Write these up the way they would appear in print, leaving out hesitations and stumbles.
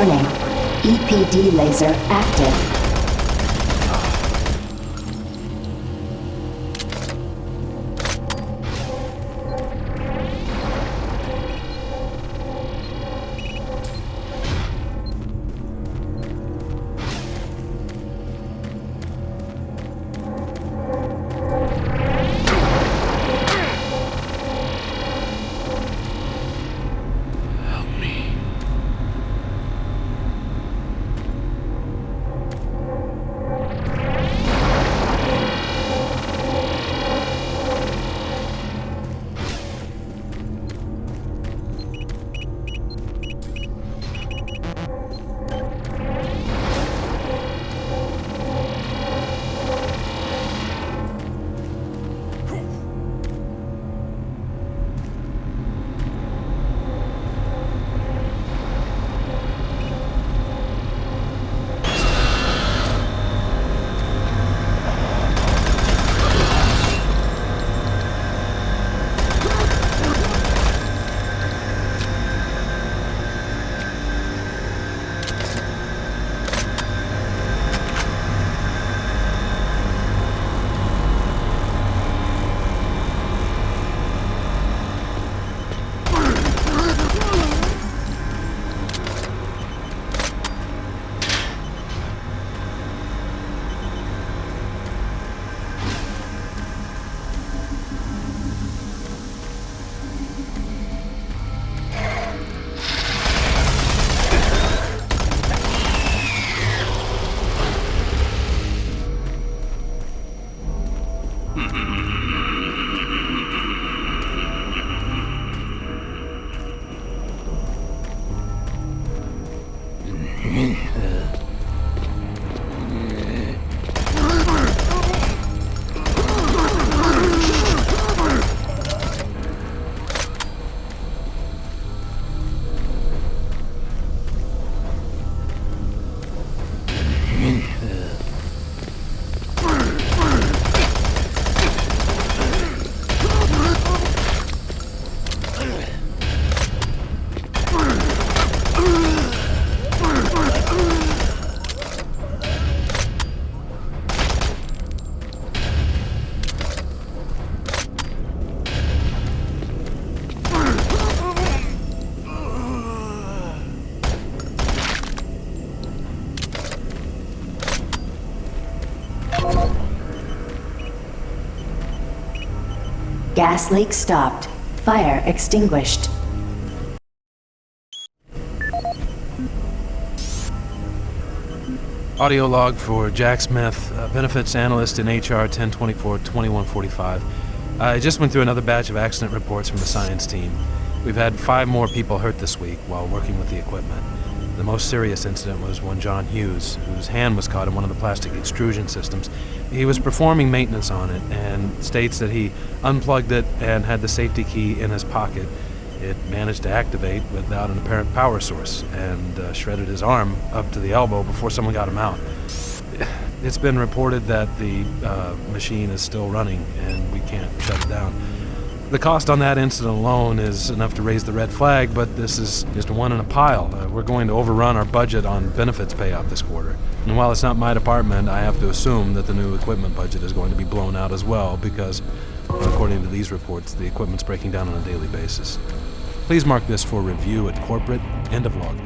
Warning. EPD laser active. Gas leak stopped. Fire extinguished. Audio log for Jack Smith, benefits analyst in HR 1024-2145. I just went through another batch of accident reports from the science team. We've had 5 more people hurt this week while working with the equipment. The most serious incident was one John Hughes, whose hand was caught in one of the plastic extrusion systems. He was performing maintenance on it and states that he unplugged it and had the safety key in his pocket. It managed to activate without an apparent power source and shredded his arm up to the elbow before someone got him out. It's been reported that the machine is still running and we can't shut it down. The cost on that incident alone is enough to raise the red flag, but this is just one in a pile. We're going to overrun our budget on benefits payout this quarter. And while it's not my department, I have to assume that the new equipment budget is going to be blown out as well because, according to these reports, the equipment's breaking down on a daily basis. Please mark this for review at corporate. End of log.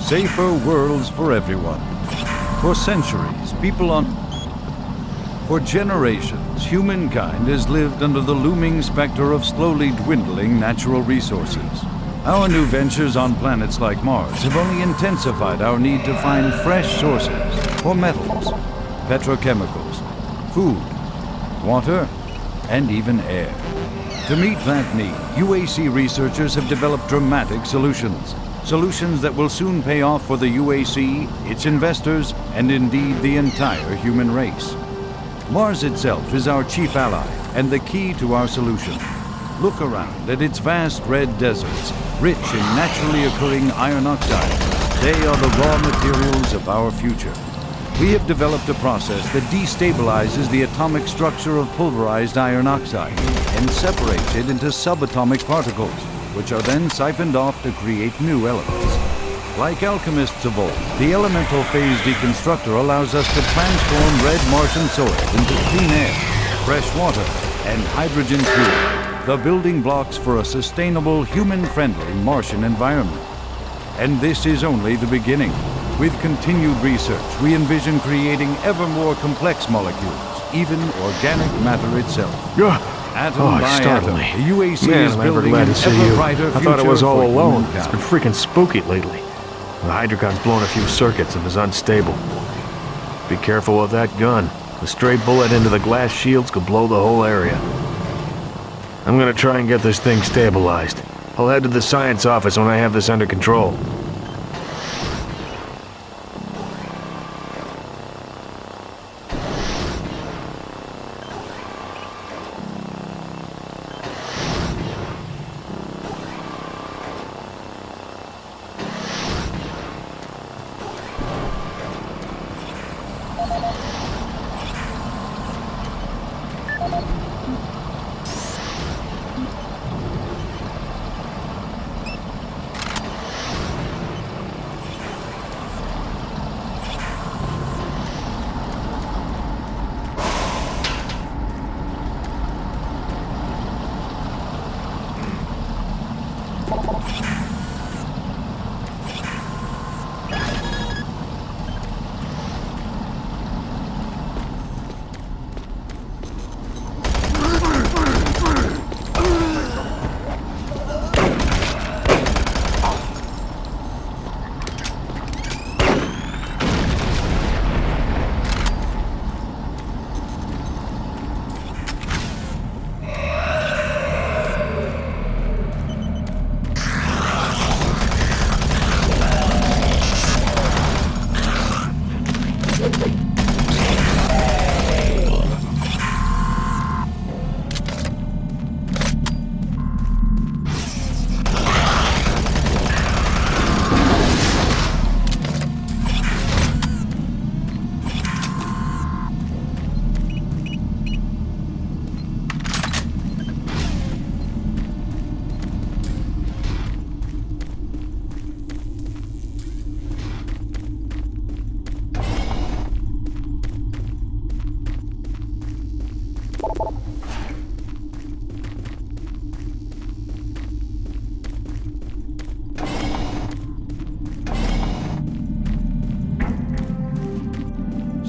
Safer worlds for everyone. For centuries, For generations, humankind has lived under the looming specter of slowly dwindling natural resources. Our new ventures on planets like Mars have only intensified our need to find fresh sources for metals, petrochemicals, food, water, and even air. To meet that need, UAC researchers have developed dramatic solutions. Solutions that will soon pay off for the UAC, its investors, and indeed the entire human race. Mars itself is our chief ally and the key to our solution. Look around at its vast red deserts, rich in naturally occurring iron oxides. They are the raw materials of our future. We have developed a process that destabilizes the atomic structure of pulverized iron oxide and separates it into subatomic particles, which are then siphoned off to create new elements. Like alchemists of old, the elemental phase deconstructor allows us to transform red Martian soil into clean air, fresh water, and hydrogen fuel, the building blocks for a sustainable, human-friendly Martian environment. And this is only the beginning. With continued research, we envision creating ever more complex molecules, even organic matter itself. Atom by atom, the UAC is building an ever brighter future. I thought it was all alone. humankind. It's been freaking spooky lately. The Hydrocon's blown a few circuits and is unstable. Be careful with that gun. A stray bullet into the glass shields could blow the whole area. I'm gonna try and get this thing stabilized. I'll head to the science office when I have this under control.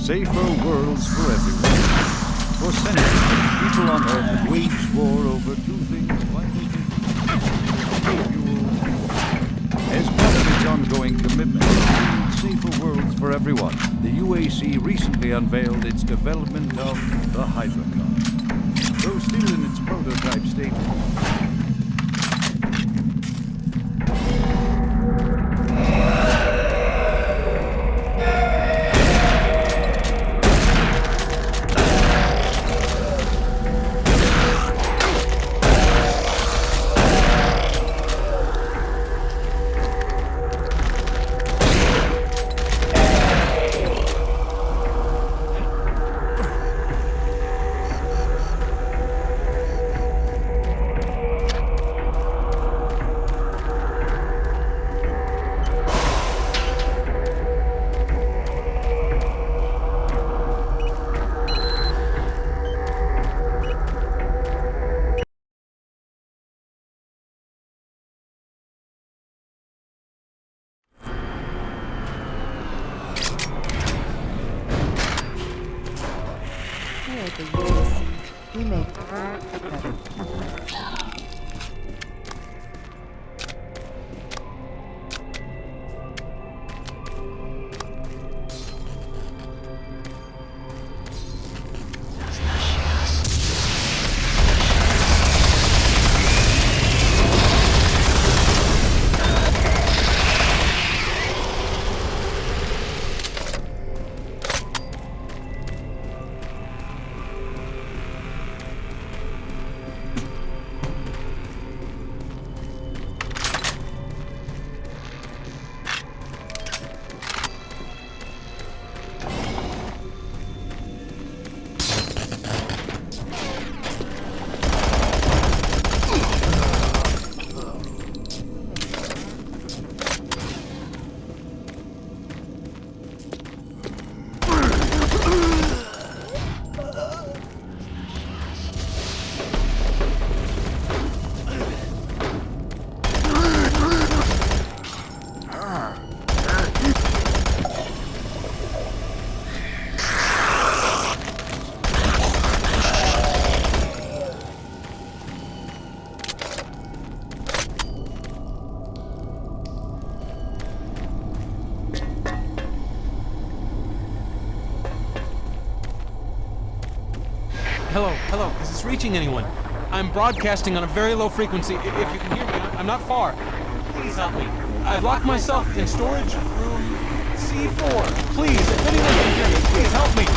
safer worlds for everyone. For centuries, people on Earth have waged war over two things vitally different: fuel and water. As part of its ongoing commitment to safer worlds for everyone, the UAC recently unveiled its development of the Hydra car. Though still in its prototype stage, Here at the UAC, we make better. Hello, is this reaching anyone? I'm broadcasting on a very low frequency. If you can hear me, I'm not far. Please help me. I've locked myself in storage room C4. Please, if anyone can hear me, please help me.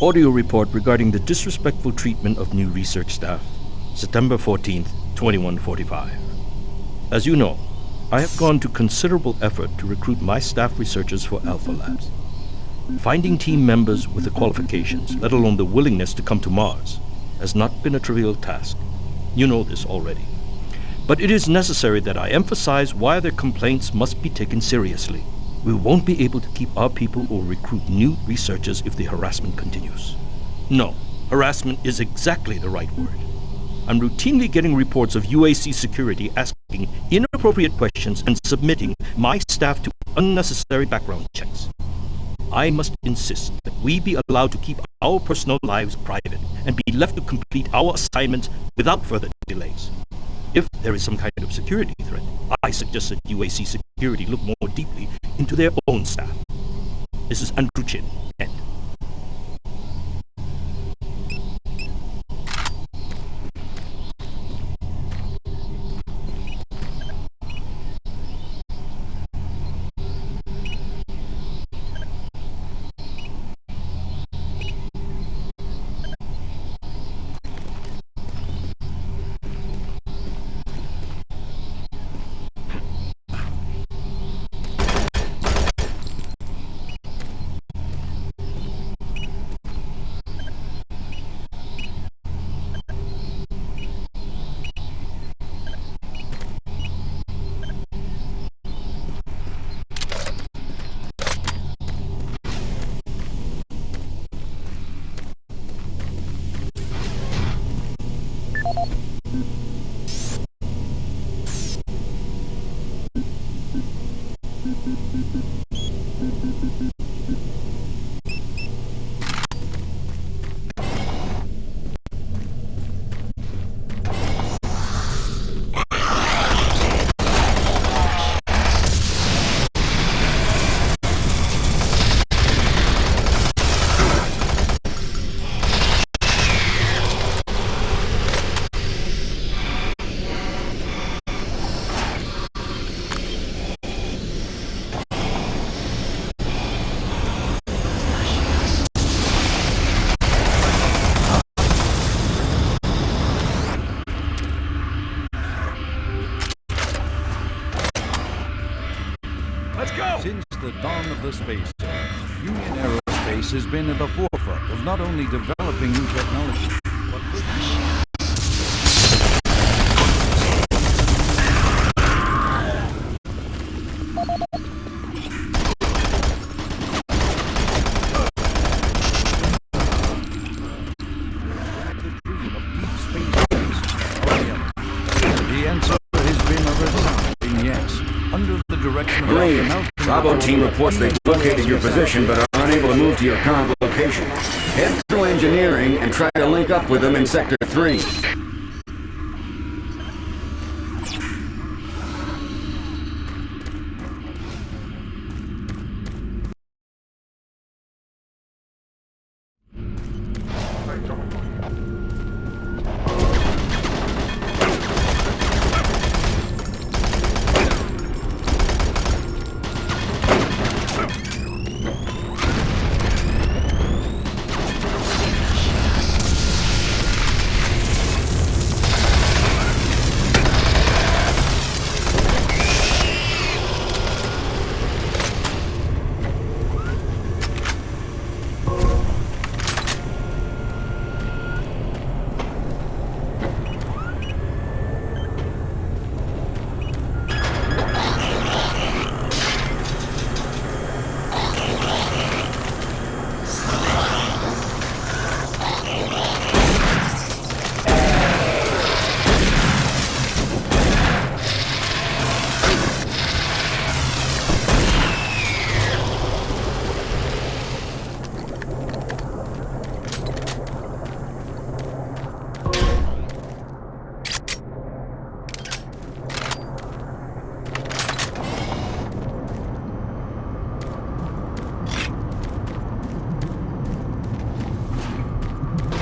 Audio report regarding the disrespectful treatment of new research staff, September 14th, 2145. As you know, I have gone to considerable effort to recruit my staff researchers for Alpha Labs. Finding team members with the qualifications, let alone the willingness to come to Mars, has not been a trivial task. You know this already. But it is necessary that I emphasize why their complaints must be taken seriously. We won't be able to keep our people or recruit new researchers if the harassment continues. No, harassment is exactly the right word. I'm routinely getting reports of UAC security asking inappropriate questions and submitting my staff to unnecessary background checks. I must insist that we be allowed to keep our personal lives private and be left to complete our assignments without further delays. If there is some kind of security threat, I suggest that UAC security look more deeply into their own staff. This is Andrew Chin, Kent. Since the dawn of the space age, Union Aerospace has been at the forefront of not only developing new technology, but the answer has been a resounding yes. Under the direction of Green, Bravo team reports they've located your position but are unable to move to your current location. Head through engineering and try to link up with them in Sector 3.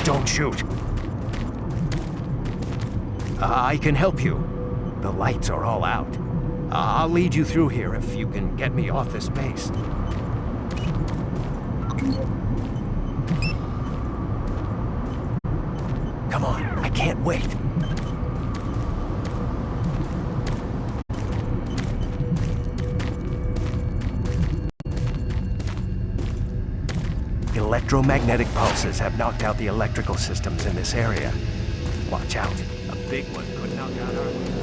Don't shoot. I can help you. The lights are all out. I'll lead you through here if you can get me off this base. Come on, I can't wait. Electromagnetic pulses have knocked out the electrical systems in this area. Watch out. A big one could knock out our ones.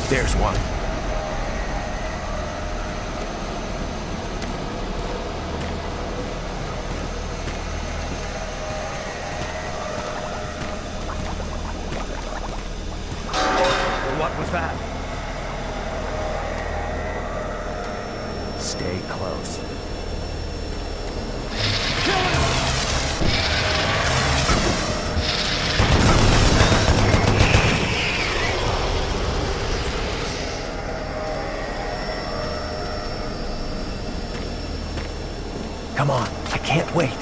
There's one. Come on, I can't wait.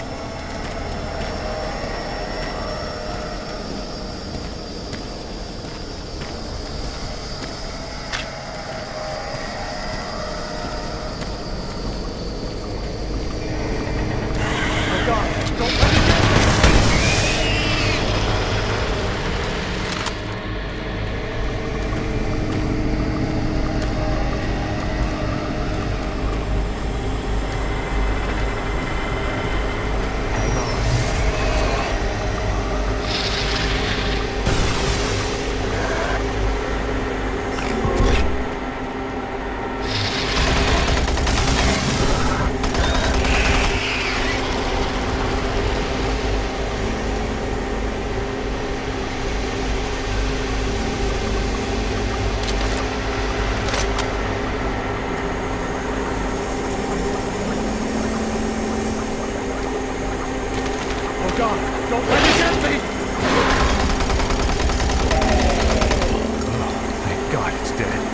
Don't let me get me! Thank God it's dead.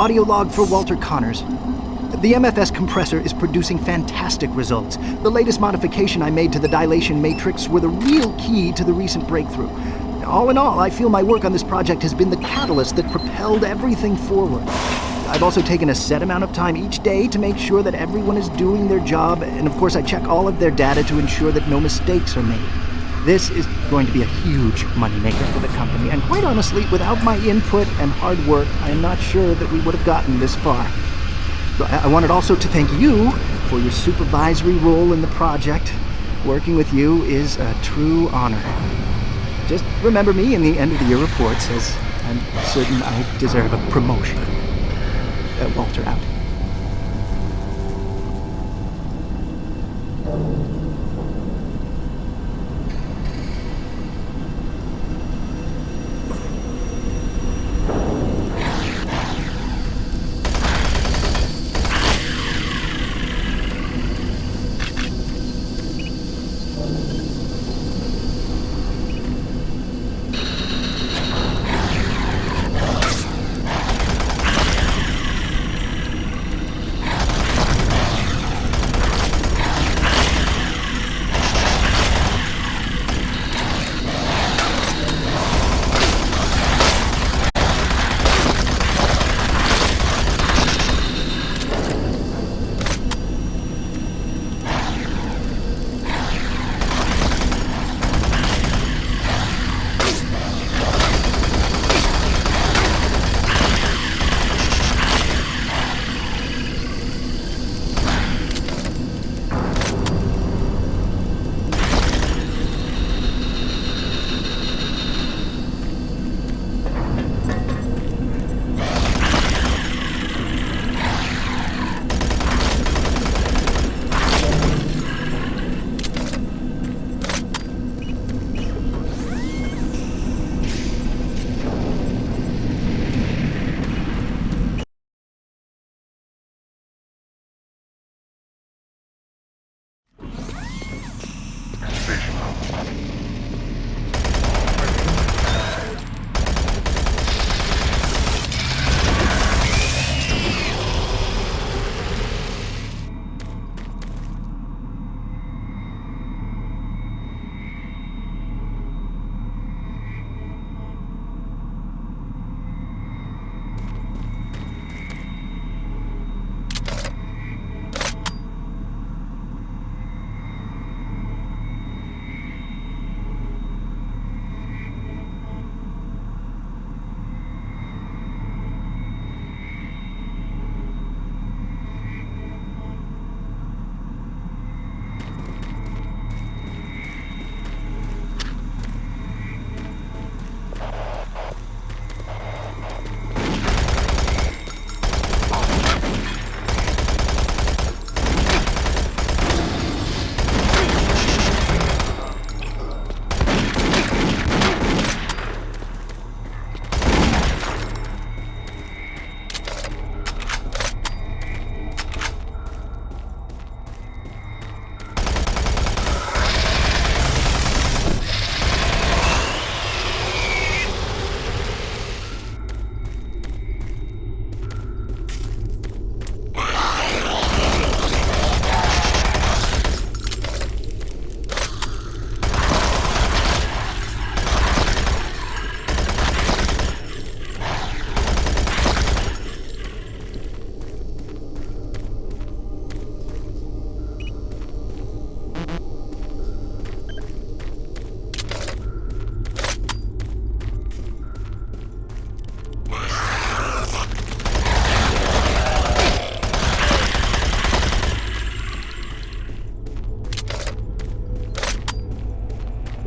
Audio log for Walter Connors. The MFS compressor is producing fantastic results. The latest modification I made to the dilation matrix were the real key to the recent breakthrough. All in all, I feel my work on this project has been the catalyst that propelled everything forward. I've also taken a set amount of time each day to make sure that everyone is doing their job, and of course I check all of their data to ensure that no mistakes are made. This is going to be a huge moneymaker for the company, and quite honestly, without my input and hard work, I am not sure that we would have gotten this far. So I wanted also to thank you for your supervisory role in the project. Working with you is a true honor. Just remember me in the end-of-the-year reports, as I'm certain I deserve a promotion. Walter out.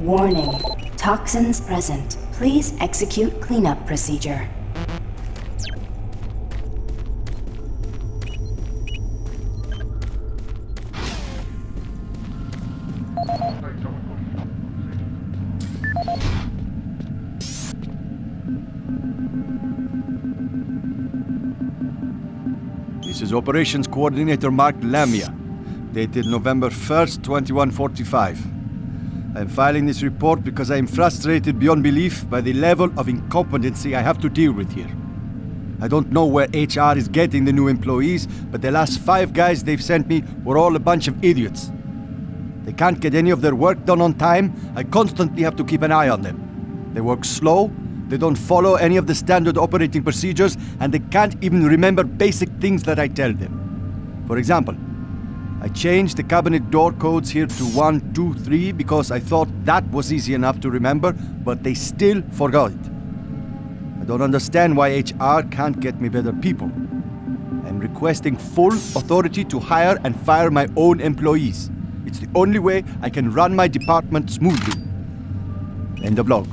Warning. Toxins present. Please execute cleanup procedure. This is Operations Coordinator Mark Lamia, dated November 1st, 2145. I am filing this report because I am frustrated beyond belief by the level of incompetency I have to deal with here. I don't know where HR is getting the new employees, but the last 5 guys they've sent me were all a bunch of idiots. They can't get any of their work done on time. I constantly have to keep an eye on them. They work slow, they don't follow any of the standard operating procedures, and they can't even remember basic things that I tell them. For example, I changed the cabinet door codes here to 1, 2, 3 because I thought that was easy enough to remember, but they still forgot it. I don't understand why HR can't get me better people. I'm requesting full authority to hire and fire my own employees. It's the only way I can run my department smoothly. End of log.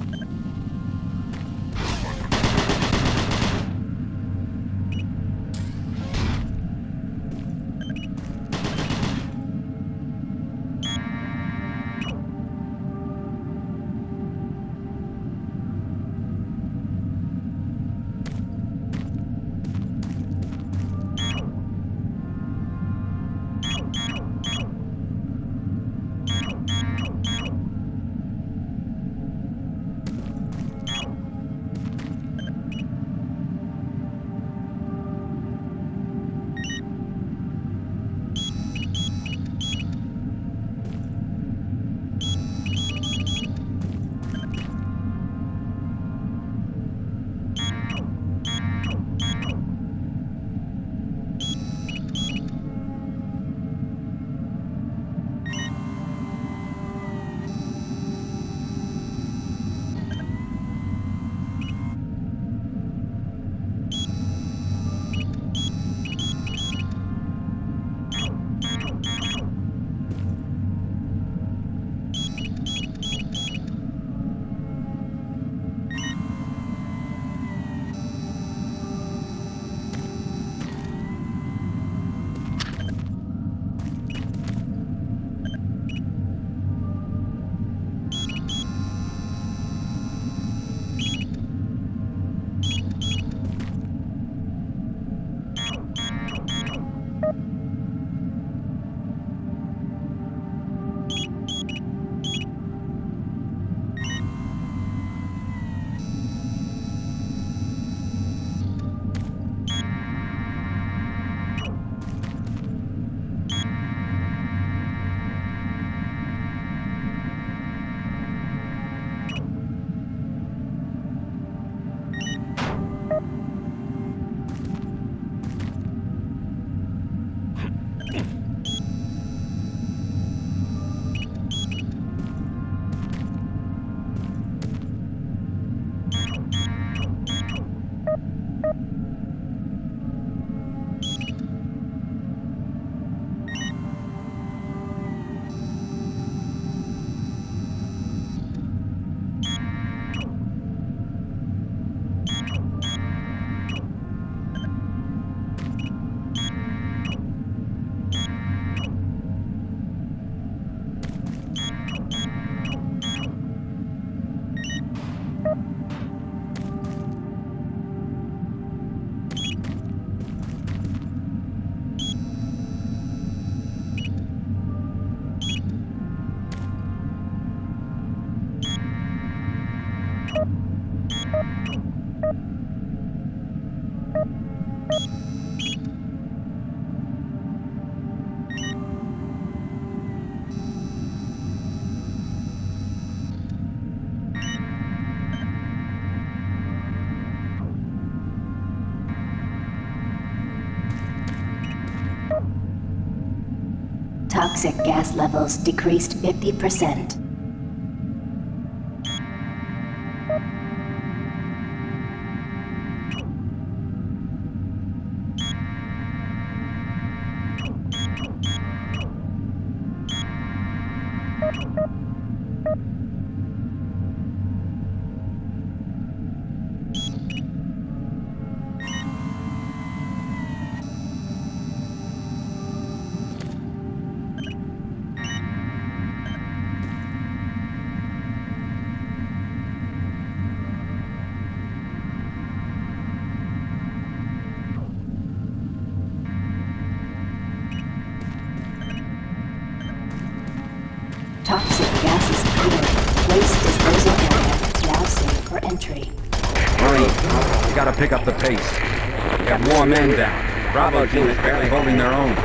Toxic gas levels decreased 50%. safe for entry. Marine, you gotta pick up the pace. We got more men down. Bravo team is barely holding their own.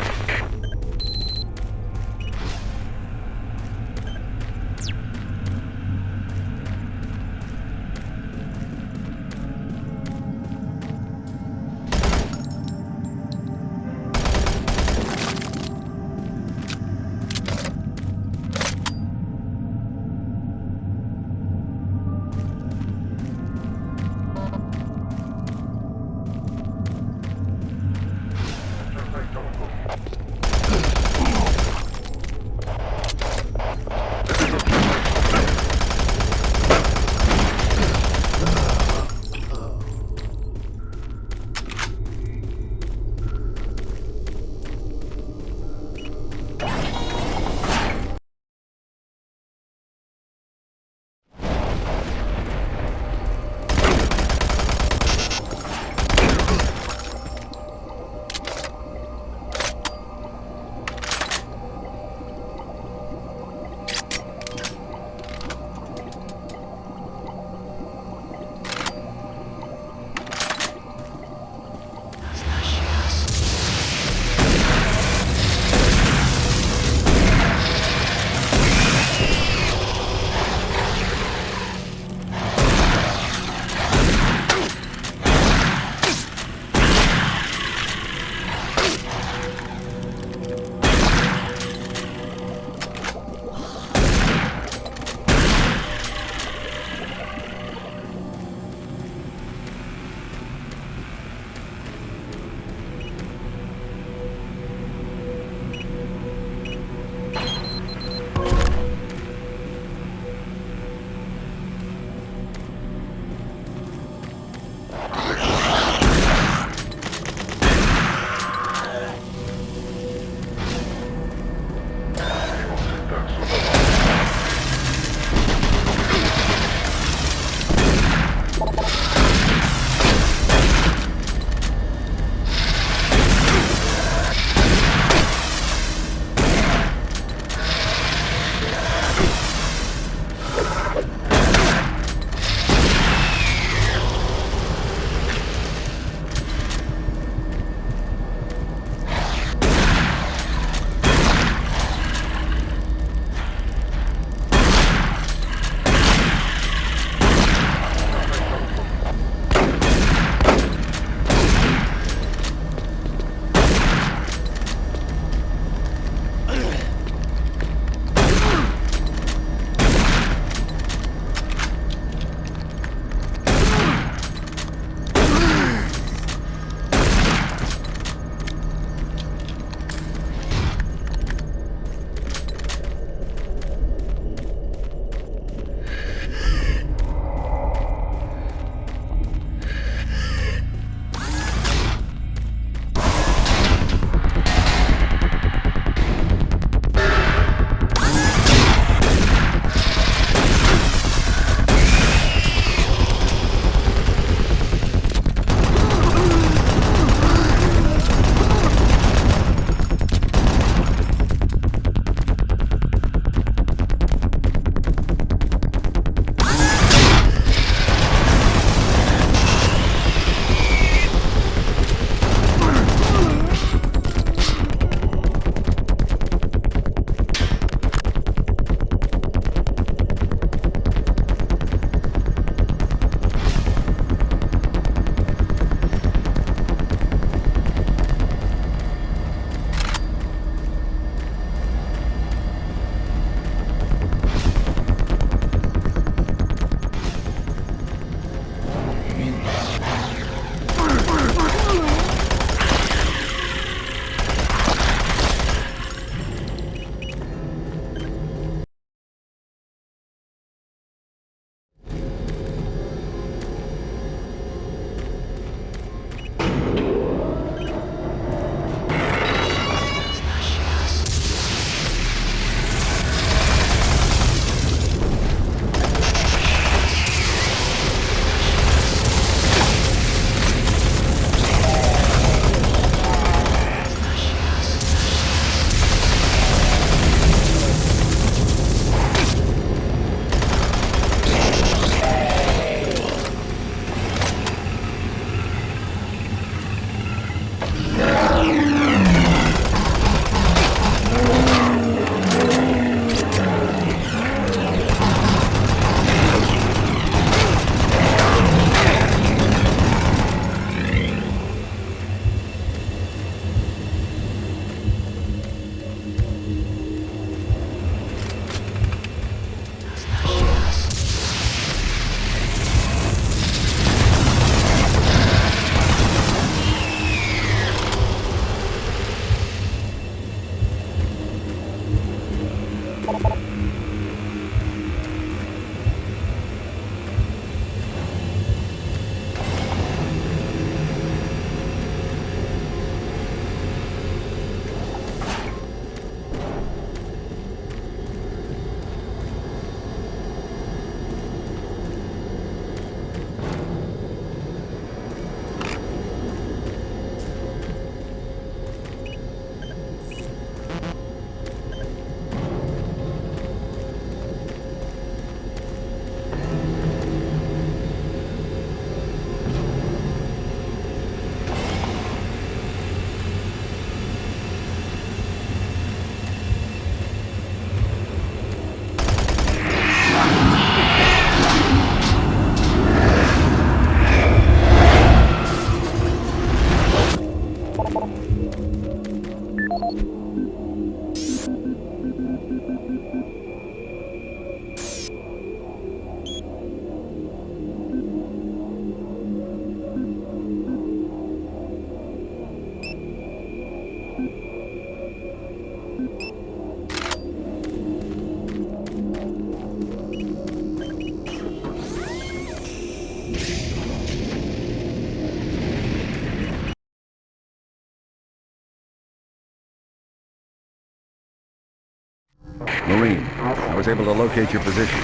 Marine, I was able to locate your position.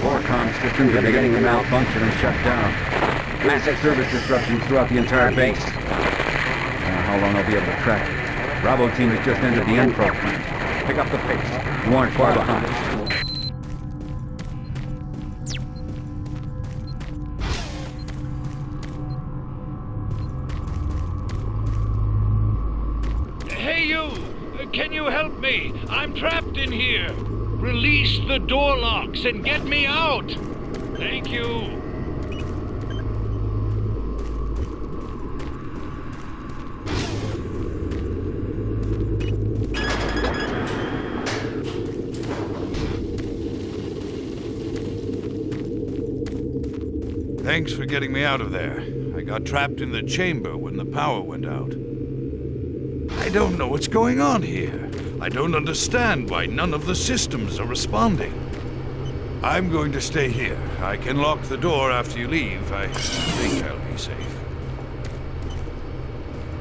Core comm systems are beginning to malfunction and shut down. Massive service disruptions throughout the entire base. I don't know how long I'll be able to track it. Bravo team has just entered the Enfro plant. Pick up the pace. You aren't far behind. Hey you! Can you help me? I'm trapped in here! Release the door locks and get me out! Thank you! Thanks for getting me out of there. I got trapped in the chamber when the power went out. I don't know what's going on here. I don't understand why none of the systems are responding. I'm going to stay here. I can lock the door after you leave. I think I'll be safe.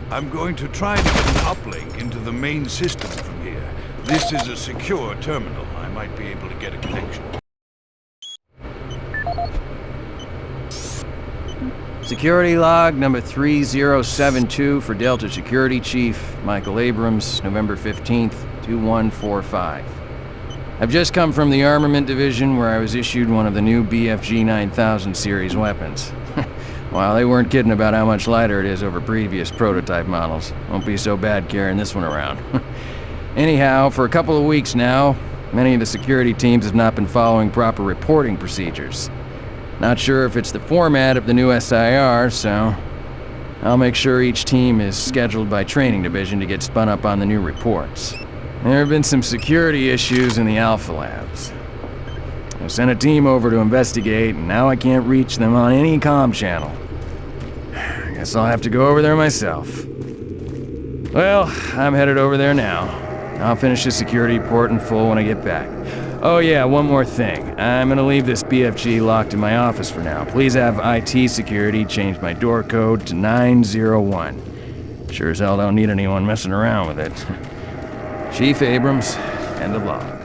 I'm going to try to get an uplink into the main system from here. This is a secure terminal. I might be able to get a connection. Security log number 3072 for Delta Security Chief Michael Abrams, November 15th, 2145. I've just come from the Armament Division where I was issued one of the new BFG 9000 series weapons. Well, they weren't kidding about how much lighter it is over previous prototype models. Won't be so bad carrying this one around. Anyhow, for a couple of weeks now, many of the security teams have not been following proper reporting procedures. Not sure if it's the format of the new SIR, so I'll make sure each team is scheduled by Training Division to get spun up on the new reports. There have been some security issues in the Alpha Labs. I sent a team over to investigate, and now I can't reach them on any comm channel. I guess I'll have to go over there myself. Well, I'm headed over there now. I'll finish the security report in full when I get back. Oh yeah, one more thing. I'm gonna leave this BFG locked in my office for now. Please have IT security change my door code to 901. Sure as hell don't need anyone messing around with it. Chief Abrams, end of log.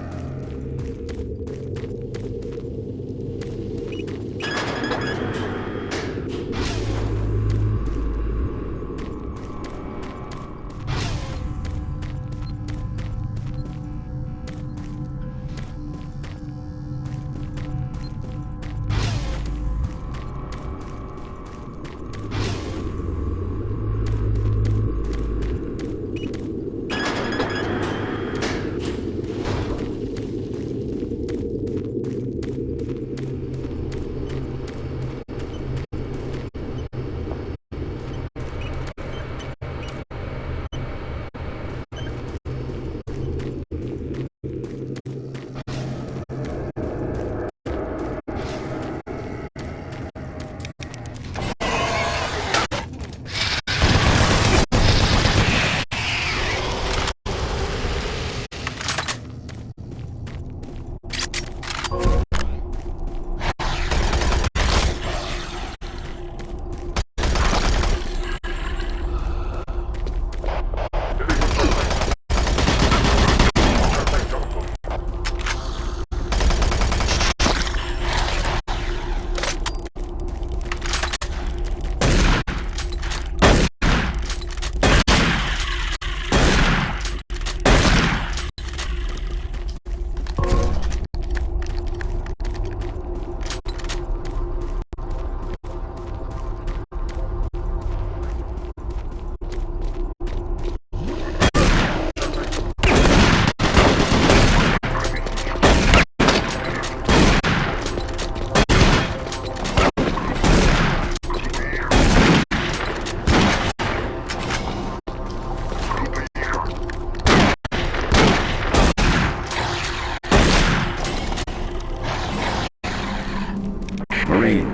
Marine.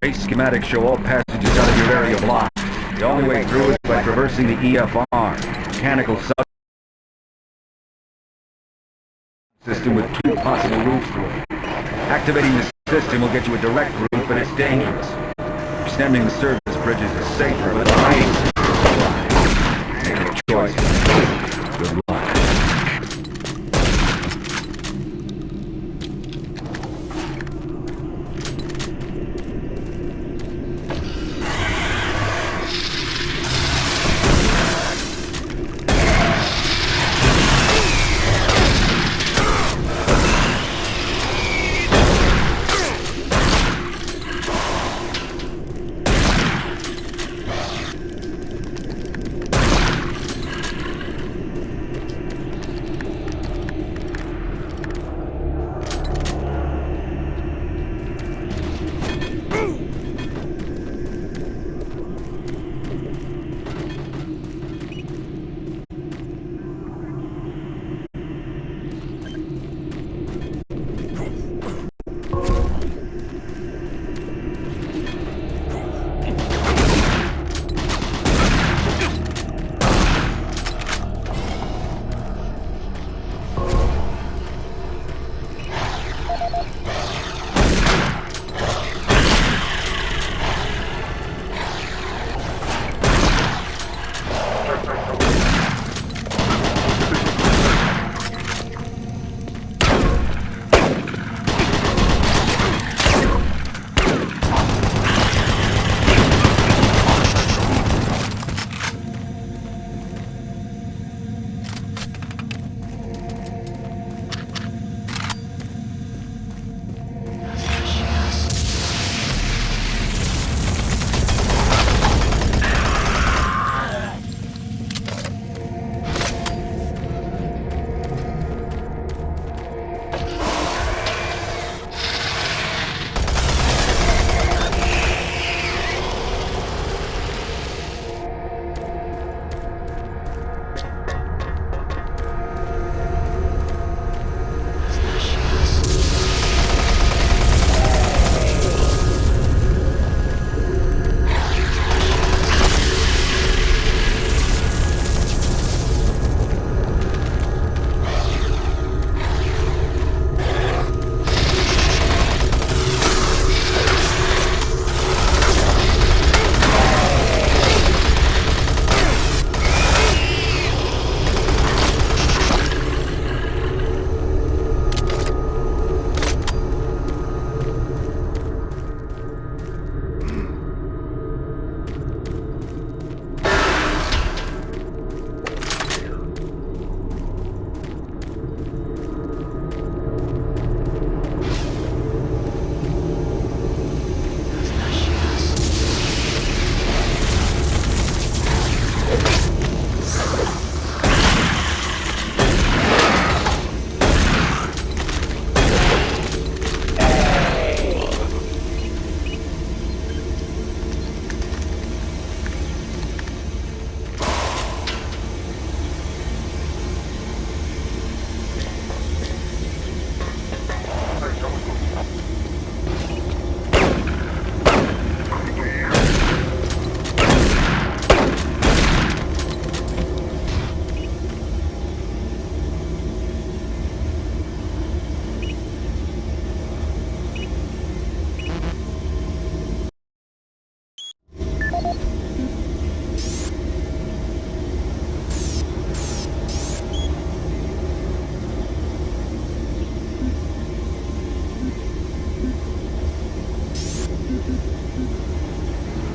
Base schematics show all passages out of your area blocked. The only way through is by traversing the EFR, mechanical system with 2 possible routes through it. Activating the system will get you a direct route, but it's dangerous. Extending the service bridges is safer, but the hiding... Make your choice. Good luck.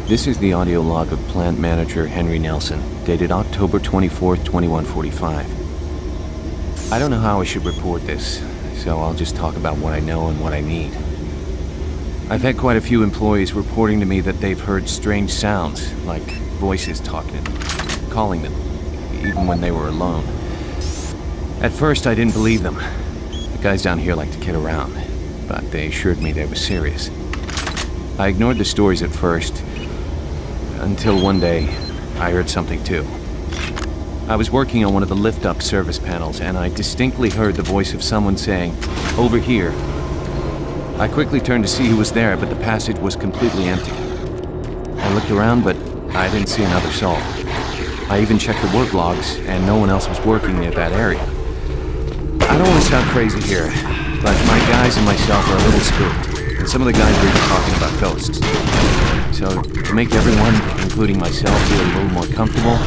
This is the audio log of Plant Manager Henry Nelson, dated October 24th, 2145. I don't know how I should report this, so I'll just talk about what I know and what I need. I've had quite a few employees reporting to me that they've heard strange sounds, like voices talking to them, calling them, even when they were alone. At first, I didn't believe them. The guys down here like to kid around, but they assured me they were serious. I ignored the stories at first, until one day, I heard something too. I was working on one of the lift-up service panels, and I distinctly heard the voice of someone saying, "Over here." I quickly turned to see who was there, but the passage was completely empty. I looked around, but I didn't see another soul. I even checked the work logs, and no one else was working near that area. I don't want to sound crazy here, but my guys and myself are a little spooked, and some of the guys were even talking about ghosts. So, to make everyone, including myself, feel a little more comfortable,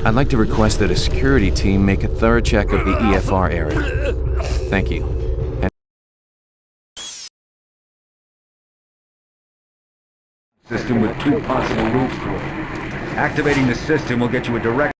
I'd like to request that a security team make a thorough check of the EFR area. Thank you. System with 2 possible routes to it. Activating the system will get you a direct